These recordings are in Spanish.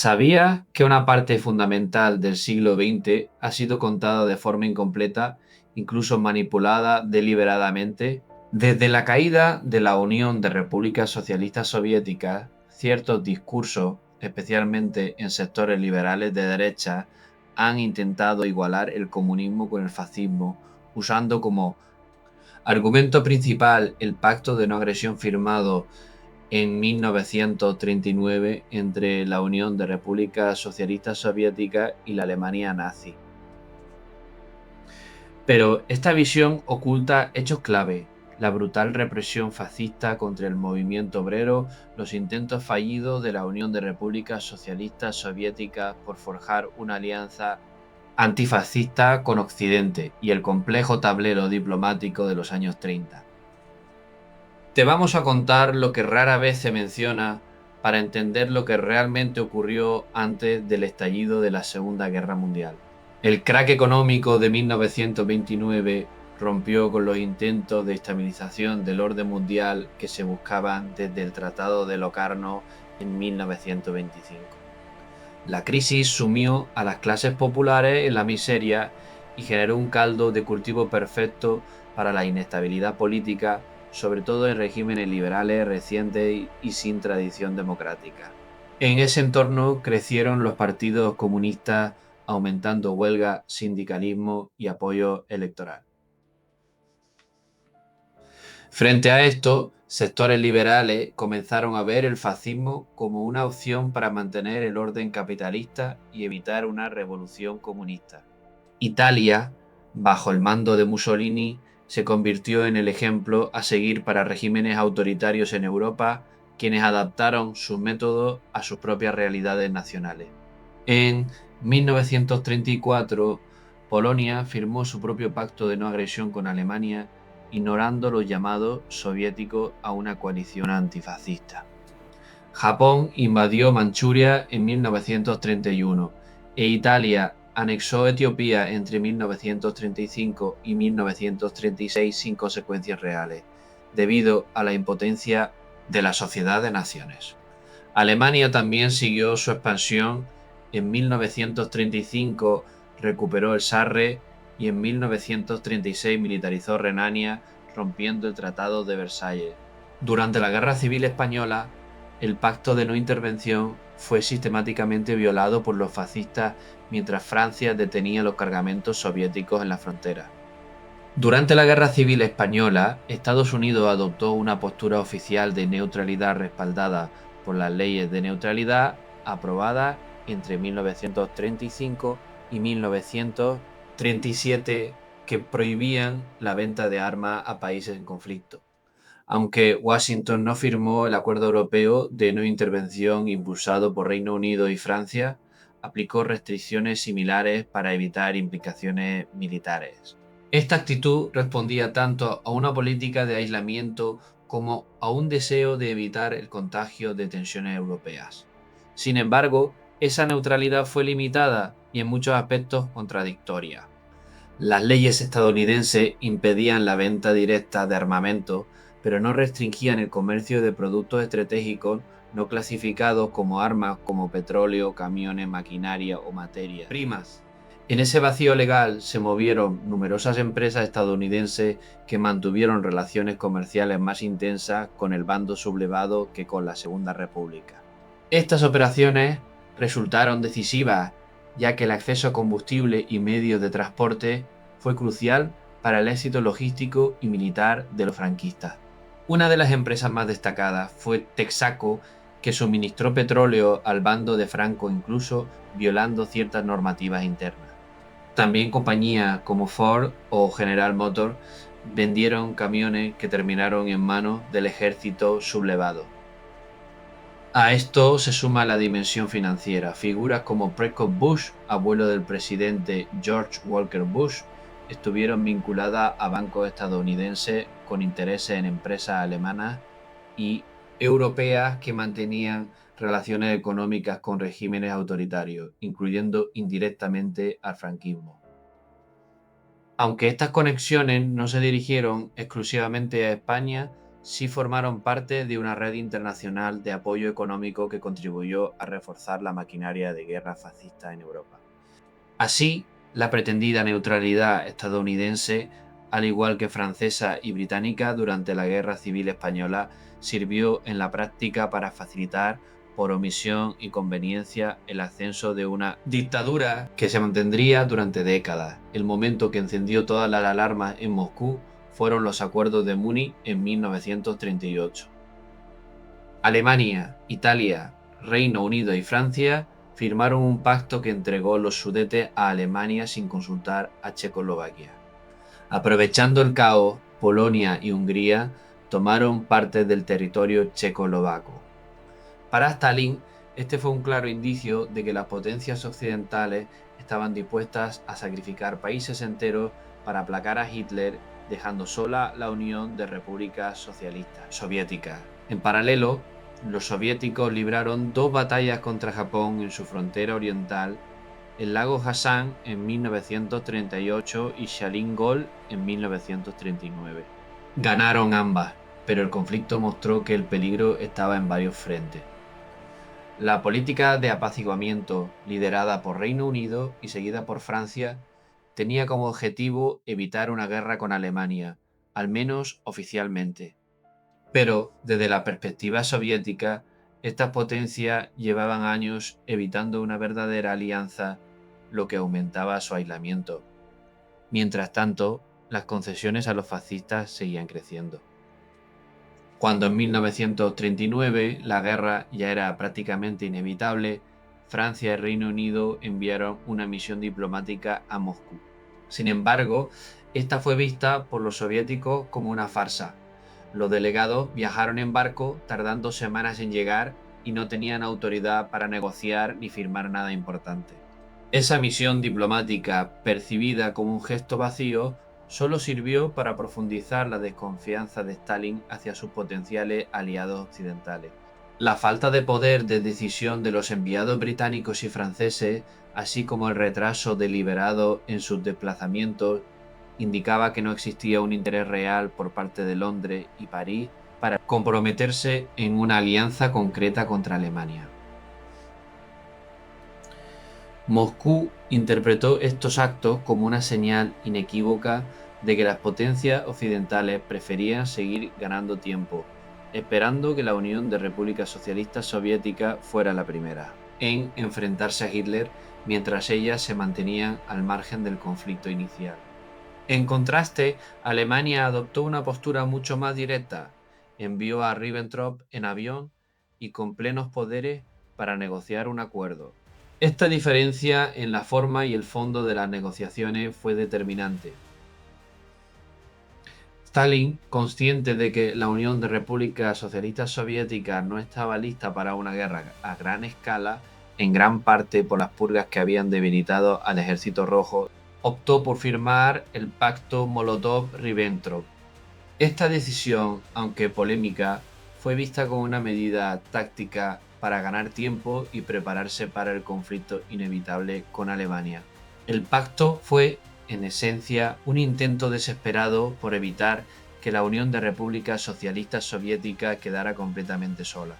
¿Sabías que una parte fundamental del siglo XX ha sido contada de forma incompleta, incluso manipulada deliberadamente? Desde la caída de la Unión de Repúblicas Socialistas Soviéticas, ciertos discursos, especialmente en sectores liberales de derecha, han intentado igualar el comunismo con el fascismo, usando como argumento principal el pacto de no agresión firmado en 1939 entre la Unión de Repúblicas Socialistas Soviéticas y la Alemania nazi. Pero esta visión oculta hechos clave: la brutal represión fascista contra el movimiento obrero, los intentos fallidos de la Unión de Repúblicas Socialistas Soviéticas por forjar una alianza antifascista con Occidente y el complejo tablero diplomático de los años 30. Te vamos a contar lo que rara vez se menciona para entender lo que realmente ocurrió antes del estallido de la Segunda Guerra Mundial. El crack económico de 1929 rompió con los intentos de estabilización del orden mundial que se buscaban desde el Tratado de Locarno en 1925. La crisis sumió a las clases populares en la miseria y generó un caldo de cultivo perfecto para la inestabilidad política, sobre todo en regímenes liberales recientes y sin tradición democrática. En ese entorno crecieron los partidos comunistas, aumentando huelga, sindicalismo y apoyo electoral. Frente a esto, sectores liberales comenzaron a ver el fascismo como una opción para mantener el orden capitalista y evitar una revolución comunista. Italia, bajo el mando de Mussolini, se convirtió en el ejemplo a seguir para regímenes autoritarios en Europa, quienes adaptaron sus métodos a sus propias realidades nacionales. En 1934, Polonia firmó su propio pacto de no agresión con Alemania, ignorando los llamados soviéticos a una coalición antifascista. Japón invadió Manchuria en 1931 e Italia anexó Etiopía entre 1935 y 1936 sin consecuencias reales, debido a la impotencia de la Sociedad de Naciones. Alemania también siguió su expansión. En 1935 recuperó el Sarre y en 1936 militarizó Renania, rompiendo el Tratado de Versalles. Durante la Guerra Civil Española, el pacto de no intervención fue sistemáticamente violado por los fascistas mientras Francia detenía los cargamentos soviéticos en la frontera. Durante la Guerra Civil Española, Estados Unidos adoptó una postura oficial de neutralidad respaldada por las leyes de neutralidad aprobadas entre 1935 y 1937 que prohibían la venta de armas a países en conflicto. Aunque Washington no firmó el Acuerdo Europeo de No Intervención impulsado por Reino Unido y Francia, aplicó restricciones similares para evitar implicaciones militares. Esta actitud respondía tanto a una política de aislamiento como a un deseo de evitar el contagio de tensiones europeas. Sin embargo, esa neutralidad fue limitada y en muchos aspectos contradictoria. Las leyes estadounidenses impedían la venta directa de armamento, pero no restringían el comercio de productos estratégicos no clasificados como armas, como petróleo, camiones, maquinaria o materias primas. En ese vacío legal se movieron numerosas empresas estadounidenses que mantuvieron relaciones comerciales más intensas con el bando sublevado que con la Segunda República. Estas operaciones resultaron decisivas, ya que el acceso a combustible y medios de transporte fue crucial para el éxito logístico y militar de los franquistas. Una de las empresas más destacadas fue Texaco, que suministró petróleo al bando de Franco, incluso violando ciertas normativas internas. También compañías como Ford o General Motors vendieron camiones que terminaron en manos del ejército sublevado. A esto se suma la dimensión financiera. Figuras como Prescott Bush, abuelo del presidente George Walker Bush, estuvieron vinculadas a bancos estadounidenses con intereses en empresas alemanas y europeas que mantenían relaciones económicas con regímenes autoritarios, incluyendo indirectamente al franquismo. Aunque estas conexiones no se dirigieron exclusivamente a España, sí formaron parte de una red internacional de apoyo económico que contribuyó a reforzar la maquinaria de guerra fascista en Europa. Así, la pretendida neutralidad estadounidense, al igual que francesa y británica durante la Guerra Civil Española, sirvió en la práctica para facilitar, por omisión y conveniencia, el ascenso de una dictadura que se mantendría durante décadas. El momento que encendió todas las alarmas en Moscú fueron los acuerdos de Múnich en 1938. Alemania, Italia, Reino Unido y Francia firmaron un pacto que entregó los Sudetes a Alemania sin consultar a Checoslovaquia. Aprovechando el caos, Polonia y Hungría tomaron parte del territorio checoslovaco. Para Stalin, este fue un claro indicio de que las potencias occidentales estaban dispuestas a sacrificar países enteros para aplacar a Hitler, dejando sola la Unión de Repúblicas Socialistas Soviéticas. En paralelo, los soviéticos libraron dos batallas contra Japón en su frontera oriental, el lago Hassan en 1938 y Stalin Gol en 1939. Ganaron ambas, pero el conflicto mostró que el peligro estaba en varios frentes. La política de apaciguamiento, liderada por Reino Unido y seguida por Francia, tenía como objetivo evitar una guerra con Alemania, al menos oficialmente. Pero, desde la perspectiva soviética, estas potencias llevaban años evitando una verdadera alianza, lo que aumentaba su aislamiento. Mientras tanto, las concesiones a los fascistas seguían creciendo. Cuando en 1939 la guerra ya era prácticamente inevitable, Francia y Reino Unido enviaron una misión diplomática a Moscú. Sin embargo, esta fue vista por los soviéticos como una farsa. Los delegados viajaron en barco, tardando semanas en llegar, y no tenían autoridad para negociar ni firmar nada importante. Esa misión diplomática, percibida como un gesto vacío, solo sirvió para profundizar la desconfianza de Stalin hacia sus potenciales aliados occidentales. La falta de poder de decisión de los enviados británicos y franceses, así como el retraso deliberado en sus desplazamientos, indicaba que no existía un interés real por parte de Londres y París para comprometerse en una alianza concreta contra Alemania. Moscú interpretó estos actos como una señal inequívoca de que las potencias occidentales preferían seguir ganando tiempo, esperando que la Unión de Repúblicas Socialistas Soviéticas fuera la primera en enfrentarse a Hitler, mientras ellas se mantenían al margen del conflicto inicial. En contraste, Alemania adoptó una postura mucho más directa. Envió a Ribbentrop en avión y con plenos poderes para negociar un acuerdo. Esta diferencia en la forma y el fondo de las negociaciones fue determinante. Stalin, consciente de que la Unión de Repúblicas Socialistas Soviéticas no estaba lista para una guerra a gran escala, en gran parte por las purgas que habían debilitado al Ejército Rojo, optó por firmar el pacto Molotov-Ribbentrop. Esta decisión, aunque polémica, fue vista como una medida táctica para ganar tiempo y prepararse para el conflicto inevitable con Alemania. El pacto fue, en esencia, un intento desesperado por evitar que la Unión de Repúblicas Socialistas Soviéticas quedara completamente sola.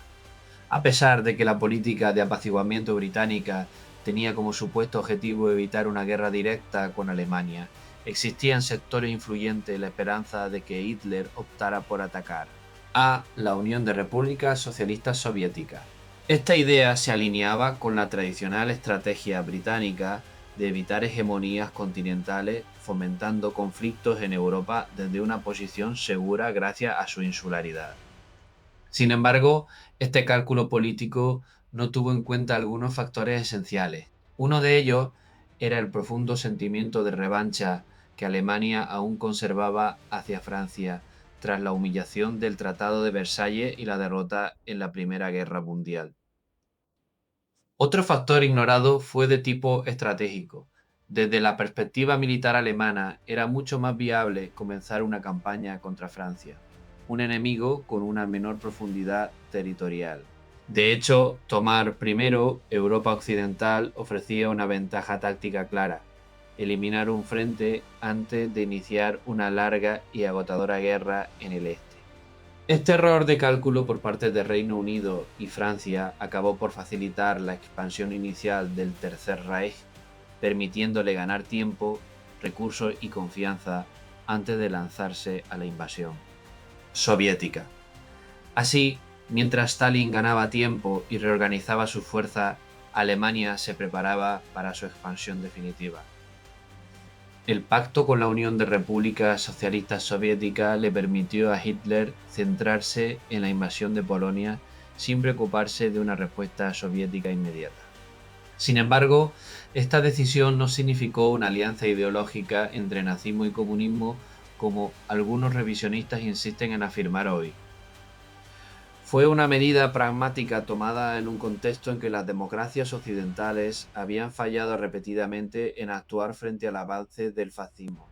A pesar de que la política de apaciguamiento británica tenía como supuesto objetivo evitar una guerra directa con Alemania, existían sectores influyentes la esperanza de que Hitler optara por atacar a la Unión de Repúblicas Socialistas Soviéticas. Esta idea se alineaba con la tradicional estrategia británica de evitar hegemonías continentales, fomentando conflictos en Europa desde una posición segura gracias a su insularidad. Sin embargo, este cálculo político no tuvo en cuenta algunos factores esenciales. Uno de ellos era el profundo sentimiento de revancha que Alemania aún conservaba hacia Francia tras la humillación del Tratado de Versalles y la derrota en la Primera Guerra Mundial. Otro factor ignorado fue de tipo estratégico. Desde la perspectiva militar alemana, era mucho más viable comenzar una campaña contra Francia, un enemigo con una menor profundidad territorial. De hecho, tomar primero Europa Occidental ofrecía una ventaja táctica clara: eliminar un frente antes de iniciar una larga y agotadora guerra en el este. Este error de cálculo por parte de Reino Unido y Francia acabó por facilitar la expansión inicial del Tercer Reich, permitiéndole ganar tiempo, recursos y confianza antes de lanzarse a la invasión soviética. Así, mientras Stalin ganaba tiempo y reorganizaba sus fuerzas, Alemania se preparaba para su expansión definitiva. El pacto con la Unión de Repúblicas Socialistas Soviéticas le permitió a Hitler centrarse en la invasión de Polonia sin preocuparse de una respuesta soviética inmediata. Sin embargo, esta decisión no significó una alianza ideológica entre nazismo y comunismo como algunos revisionistas insisten en afirmar hoy. Fue una medida pragmática tomada en un contexto en que las democracias occidentales habían fallado repetidamente en actuar frente al avance del fascismo.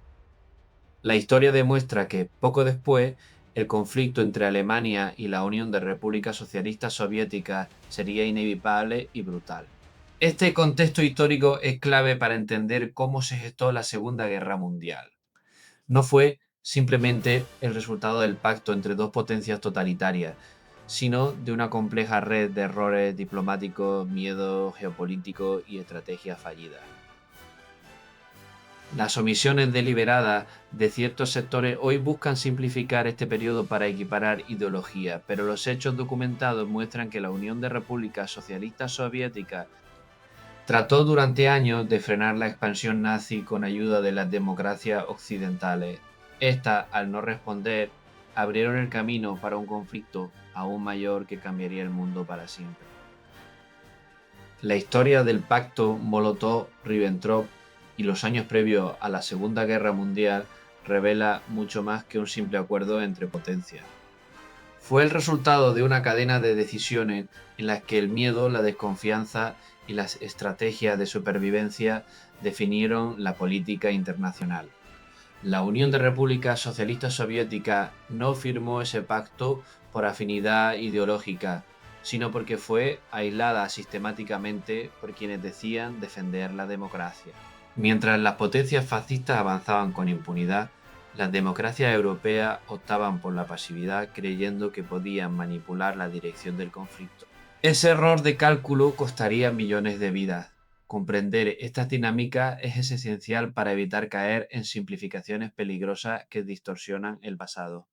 La historia demuestra que, poco después, el conflicto entre Alemania y la Unión de Repúblicas Socialistas Soviéticas sería inevitable y brutal. Este contexto histórico es clave para entender cómo se gestó la Segunda Guerra Mundial. No fue simplemente el resultado del pacto entre dos potencias totalitarias, sino de una compleja red de errores diplomáticos, miedo geopolítico y estrategias fallidas. Las omisiones deliberadas de ciertos sectores hoy buscan simplificar este periodo para equiparar ideologías, pero los hechos documentados muestran que la Unión de Repúblicas Socialistas Soviéticas trató durante años de frenar la expansión nazi con ayuda de las democracias occidentales. Estas, al no responder, abrieron el camino para un conflicto aún mayor que cambiaría el mundo para siempre. La historia del pacto Molotov-Ribbentrop y los años previos a la Segunda Guerra Mundial revela mucho más que un simple acuerdo entre potencias. Fue el resultado de una cadena de decisiones en las que el miedo, la desconfianza y las estrategias de supervivencia definieron la política internacional. La Unión de Repúblicas Socialistas Soviéticas no firmó ese pacto por afinidad ideológica, sino porque fue aislada sistemáticamente por quienes decían defender la democracia. Mientras las potencias fascistas avanzaban con impunidad, las democracias europeas optaban por la pasividad creyendo que podían manipular la dirección del conflicto. Ese error de cálculo costaría millones de vidas. Comprender estas dinámicas es esencial para evitar caer en simplificaciones peligrosas que distorsionan el pasado.